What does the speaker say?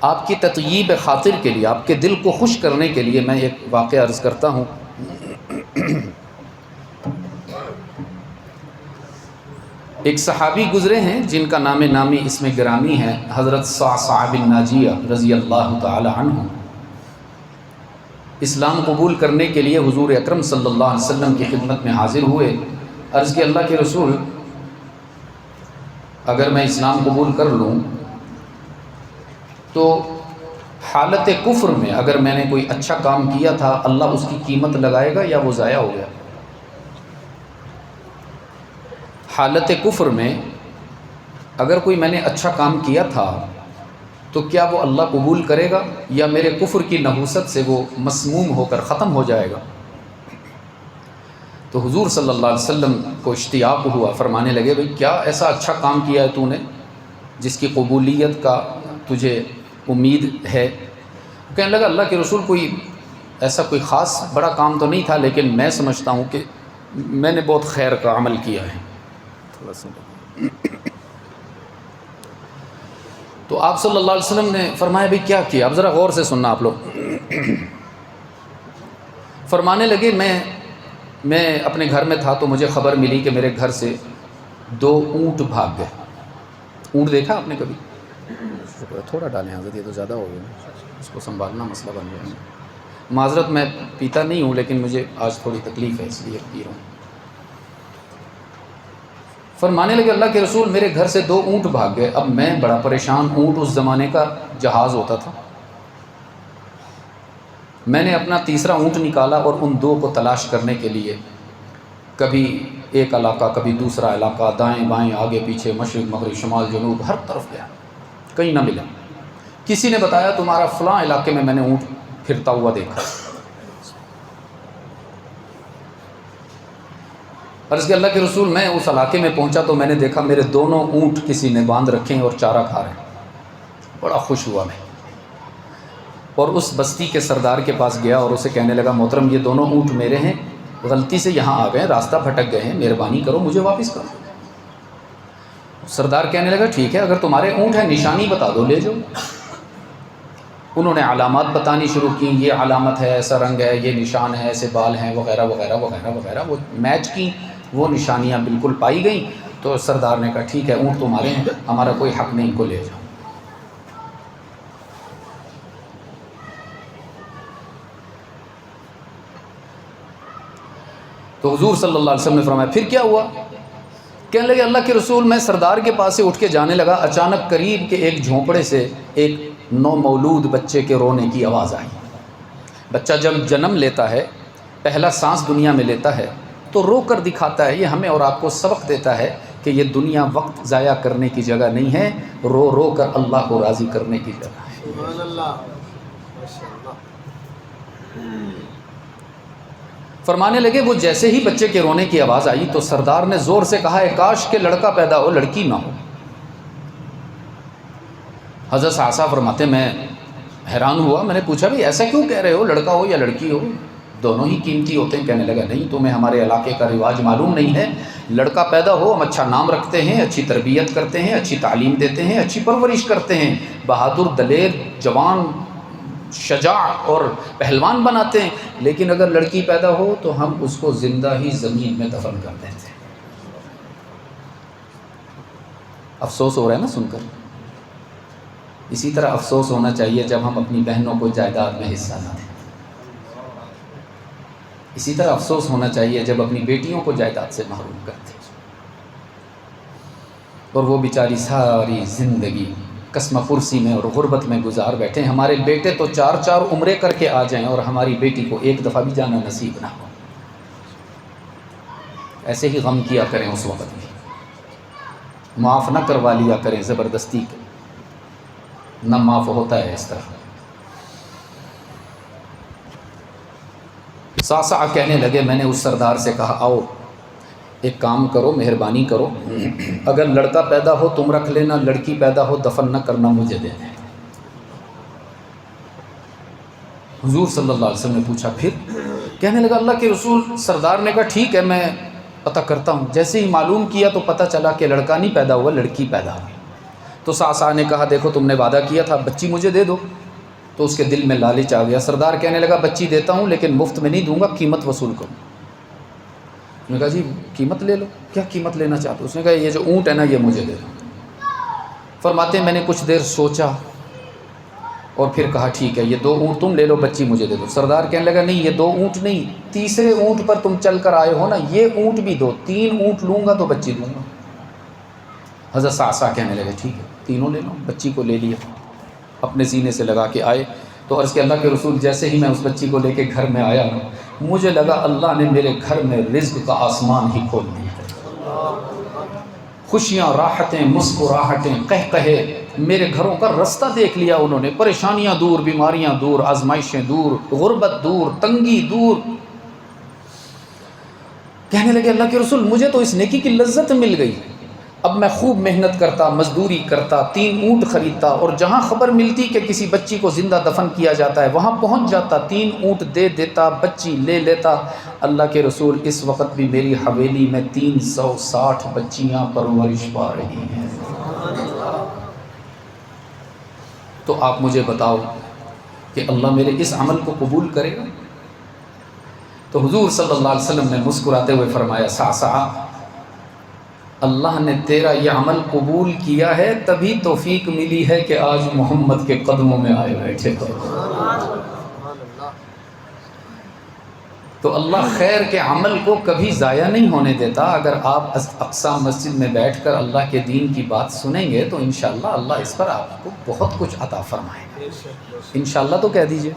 آپ کی تطیب خاطر کے لیے، آپ کے دل کو خوش کرنے کے لیے میں ایک واقعہ عرض کرتا ہوں۔ ایک صحابی گزرے ہیں جن کا نام نامی اس میں گرامی ہے، حضرت صعصع بن ناجیہ رضی اللہ تعالی عنہ۔ اسلام قبول کرنے کے لیے حضور اکرم صلی اللہ علیہ وسلم کی خدمت میں حاضر ہوئے۔ عرض کہ اللہ کے رسول، اگر میں اسلام قبول کر لوں تو حالت کفر میں اگر میں نے کوئی اچھا کام کیا تھا، اللہ اس کی قیمت لگائے گا یا وہ ضائع ہو گیا؟ حالت کفر میں اگر کوئی میں نے اچھا کام کیا تھا تو کیا وہ اللہ قبول کرے گا یا میرے کفر کی نحوست سے وہ مسموم ہو کر ختم ہو جائے گا؟ تو حضور صلی اللہ علیہ وسلم کو اشتیاق ہوا، فرمانے لگے بھئی کیا ایسا اچھا کام کیا ہے تو نے جس کی قبولیت کا تجھے امید ہے؟ کہنے لگا اللہ کے رسول، کوئی ایسا کوئی خاص بڑا کام تو نہیں تھا، لیکن میں سمجھتا ہوں کہ میں نے بہت خیر کا عمل کیا ہے۔ تو آپ صلی اللہ علیہ وسلم نے فرمایا بھئی کیا کیا؟ اب ذرا غور سے سننا آپ لوگ۔ فرمانے لگے میں اپنے گھر میں تھا تو مجھے خبر ملی کہ میرے گھر سے 2 اونٹ بھاگ گئے۔ اونٹ دیکھا آپ نے کبھی؟ تھوڑا ڈالیں حضرت، یہ تو زیادہ ہو گیا، اس کو سنبھالنا مسئلہ بن گیا۔ معذرت، میں پیتا نہیں ہوں لیکن مجھے آج تھوڑی تکلیف ہے اس لیے پی رہا ہوں۔ فرمانے لگے اللہ کے رسول، میرے گھر سے 2 اونٹ بھاگ گئے۔ اب میں بڑا پریشان، اونٹ اس زمانے کا جہاز ہوتا تھا۔ میں نے اپنا تیسرا اونٹ نکالا اور ان 2 کو تلاش کرنے کے لیے کبھی ایک علاقہ کبھی دوسرا علاقہ، دائیں بائیں آگے پیچھے مشرق مغرب شمال جنوب ہر طرف گیا، کہیں نہ ملا۔ کسی نے بتایا تمہارا فلاں علاقے میں نے اونٹ پھرتا ہوا دیکھا۔ عرض کہ اللہ کے رسول، میں اس علاقے میں پہنچا تو میں نے دیکھا میرے دونوں اونٹ کسی نے باندھ رکھے ہیں اور چارہ کھا رہے ہیں۔ بڑا خوش ہوا میں، اور اس بستی کے سردار کے پاس گیا اور اسے کہنے لگا محترم یہ دونوں اونٹ میرے ہیں، غلطی سے یہاں آ گئے، راستہ بھٹک گئے ہیں، مہربانی کرو مجھے واپس کرو۔ سردار کہنے لگا ٹھیک ہے، اگر تمہارے اونٹ ہیں نشانی بتا دو لے جاؤ۔ انہوں نے علامات بتانی شروع کی، یہ علامت ہے، ایسا رنگ ہے، یہ نشان ہے، ایسے بال ہیں، وغیرہ وغیرہ وغیرہ وغیرہ۔ وہ میچ کی، وہ نشانیاں بالکل پائی گئیں۔ تو سردار نے کہا ٹھیک ہے، اونٹ تمہارے ہیں، ہمارا کوئی حق نہیں، ان کو لے جاؤ۔ تو حضور صلی اللہ علیہ وسلم نے فرمایا پھر کیا ہوا؟ کہنے لگے اللہ کے رسول، میں سردار کے پاس سے اٹھ کے جانے لگا، اچانک قریب کے ایک جھونپڑے سے ایک نومولود بچے کے رونے کی آواز آئی۔ بچہ جب جنم لیتا ہے، پہلا سانس دنیا میں لیتا ہے تو رو کر دکھاتا ہے۔ یہ ہمیں اور آپ کو سبق دیتا ہے کہ یہ دنیا وقت ضائع کرنے کی جگہ نہیں ہے، رو رو کر اللہ کو راضی کرنے کی جگہ ہے۔ سبحان اللہ، ماشاء اللہ۔ فرمانے لگے وہ جیسے ہی بچے کے رونے کی آواز آئی تو سردار نے زور سے کہا ہے کاش کہ لڑکا پیدا ہو لڑکی نہ ہو۔ حضرت صعصع فرماتے میں حیران ہوا، میں نے پوچھا بھی ایسا کیوں کہہ رہے ہو، لڑکا ہو یا لڑکی ہو دونوں ہی قیمتی ہوتے ہیں؟ کہنے لگا نہیں، تمہیں ہمارے علاقے کا رواج معلوم نہیں ہے، لڑکا پیدا ہو ہم اچھا نام رکھتے ہیں، اچھی تربیت کرتے ہیں، اچھی تعلیم دیتے ہیں، اچھی پرورش کرتے ہیں، بہادر دلیر جوان شجاع اور پہلوان بناتے ہیں، لیکن اگر لڑکی پیدا ہو تو ہم اس کو زندہ ہی زمین میں دفن کر دیتے ہیں۔ افسوس ہو رہا ہے نا سن کر۔ اسی طرح افسوس ہونا چاہیے جب ہم اپنی بہنوں کو جائیداد میں حصہ نہ دیں۔ اسی طرح افسوس ہونا چاہیے جب اپنی بیٹیوں کو جائیداد سے محروم کر دیں اور وہ بیچاری ساری زندگی قسمہ پرسی میں اور غربت میں گزار بیٹھے۔ ہمارے بیٹے تو 4 عمرے کر کے آ جائیں اور ہماری بیٹی کو ایک دفعہ بھی جانا نصیب نہ ہو۔ ایسے ہی غم کیا کریں، اس وقت بھی معاف نہ کروا لیا کریں زبردستی کے، نہ معاف ہوتا ہے اس طرح۔ صعصع کہنے لگے میں نے اس سردار سے کہا آؤ ایک کام کرو، مہربانی کرو، اگر لڑکا پیدا ہو تم رکھ لینا، لڑکی پیدا ہو دفن نہ کرنا، مجھے دے دیں۔ حضور صلی اللہ علیہ وسلم نے پوچھا پھر؟ کہنے لگا اللہ کے رسول، سردار نے کہا ٹھیک ہے میں پتہ کرتا ہوں۔ جیسے ہی معلوم کیا تو پتہ چلا کہ لڑکا نہیں پیدا ہوا، لڑکی پیدا ہوئی۔ تو صعصع نے کہا دیکھو تم نے وعدہ کیا تھا بچی مجھے دے دو. تو اس کے دل میں لالچ آ گیا. سردار کہنے لگا بچی دیتا ہوں لیکن مفت میں نہیں دوں گا, قیمت وصول کروں. اس نے کہا جی قیمت لے لو. کیا قیمت لینا چاہتے ہو؟ اس نے کہا یہ جو اونٹ ہے نا یہ مجھے دے دو. فرماتے ہیں میں نے کچھ دیر سوچا اور پھر کہا ٹھیک ہے یہ 2 اونٹ تم لے لو, بچی مجھے دے دو. سردار کہنے لگا نہیں یہ 2 اونٹ نہیں, تیسرے اونٹ پر تم چل کر آئے ہو نا, یہ اونٹ بھی دو, 3 اونٹ لوں گا تو بچی دوں گا. حضرت صعصع کہنے لگے ٹھیک ہے تینوں لے لو. بچی کو لے لیا, اپنے سینے سے لگا کے آئے. تو عرض کہ اللہ کے رسول جیسے ہی میں اس بچی کو لے کے گھر میں آیا مجھے لگا اللہ نے میرے گھر میں رزق کا آسمان ہی کھول دیا. خوشیاں, راحتیں, مسکراہٹیں, قہقہے, میرے گھروں کا رستہ دیکھ لیا انہوں نے. پریشانیاں دور, بیماریاں دور, آزمائشیں دور, غربت دور, تنگی دور. کہنے لگے اللہ کے رسول مجھے تو اس نیکی کی لذت مل گئی. اب میں خوب محنت کرتا, مزدوری کرتا, 3 اونٹ خریدتا اور جہاں خبر ملتی کہ کسی بچی کو زندہ دفن کیا جاتا ہے وہاں پہنچ جاتا, 3 اونٹ دے دیتا, بچی لے لیتا. اللہ کے رسول اس وقت بھی میری حویلی میں 360 بچیاں پرورش پا رہی ہیں. تو آپ مجھے بتاؤ کہ اللہ میرے اس عمل کو قبول کرے گا؟ تو حضور صلی اللہ علیہ وسلم نے مسکراتے ہوئے فرمایا صعصع اللہ نے تیرا یہ عمل قبول کیا ہے تبھی توفیق ملی ہے کہ آج محمد کے قدموں میں آئے بیٹھے ہو. تو اللہ خیر کے عمل کو کبھی ضائع نہیں ہونے دیتا. اگر آپ اقصی مسجد میں بیٹھ کر اللہ کے دین کی بات سنیں گے تو انشاءاللہ اللہ اس پر آپ کو بہت کچھ عطا فرمائے گا. انشاءاللہ تو کہہ دیجئے.